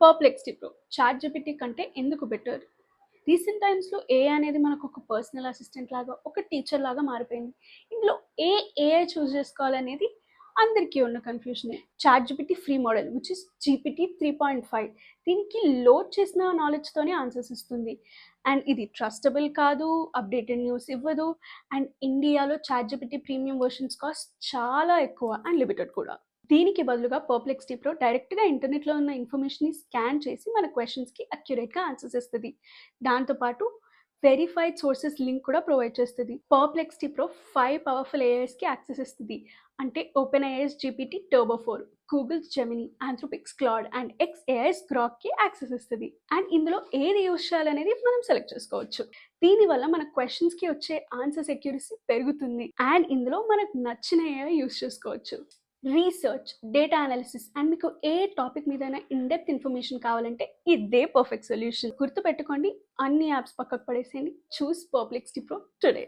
Perplexity pro ChatGPT కంటే ఎందుకు better? Recent టైమ్స్‌లో ఏఐ అనేది మనకు ఒక పర్సనల్ అసిస్టెంట్ లాగా, ఒక టీచర్ లాగా మారిపోయింది. ఇందులో ఏఐ చూజ్ చేసుకోవాలనేది అందరికీ ఉన్న కన్‌ఫ్యూజనే. ChatGPT free model which is GPT 3.5 దీనికి లోడ్ చేసిన నాలెడ్జ్‌తోనే ఆన్సర్స్ ఇస్తుంది. అండ్ ఇది ట్రస్టబుల్ కాదు, అప్డేటెడ్ న్యూస్ ఇవ్వదు. అండ్ ఇండియాలో చాట్‌జీపీటీ ప్రీమియం వెర్షన్స్ కాస్ట్ చాలా ఎక్కువ అండ్ లిమిటెడ్ కూడా. దీనికి బదులుగా పర్ప్లెక్సిటీ ప్రో డైరెక్ట్‌గా ఇంటర్నెట్‌లో ఉన్న ఇన్ఫర్మేషన్‌ని స్కాన్ చేసి మన క్వెషన్స్‌కి అక్యురేట్‌గా ఆన్సర్స్ ఇస్తది. దాంతో పాటు వెరిఫైడ్ సోర్సెస్ లింక్ కూడా ప్రొవైడ్ చేస్తది. పర్ప్లెక్సిటీ ప్రో 5 పవర్‌ఫుల్ ఏఐస్‌కి యాక్సెస్ ఇస్తది. అంటే OpenAI's GPT Turbo 4, Google's Gemini, Anthropic's Claude and xAI's గ్రాక్‌కి యాక్సెస్ ఇస్తది. అండ్ ఇందులో ఏది యూజ్ చేయాలనేది మనం సెలెక్ట్ చేసుకోవచ్చు. దీనివల్ల మన క్వెషన్స్‌కి వచ్చే ఆన్సర్స్ అక్యురసీ పెరుగుతుంది. అండ్ ఇందులో మనకు నచ్చిన ఏఐ యూజ్ చేసుకోవచ్చు. రీసెర్చ్, డేటా అనాలిసిస్ అండ్ మీకు ఏ టాపిక్ మీదైనా ఇన్ డెప్త్ ఇన్ఫర్మేషన్ కావాలంటే ఇదే పర్ఫెక్ట్ సొల్యూషన్. గుర్తుపెట్టుకోండి, అన్ని యాప్స్ పక్కకు పడేసేయండి. చూస్ పర్ప్లెక్సిటీ ప్రో టుడే.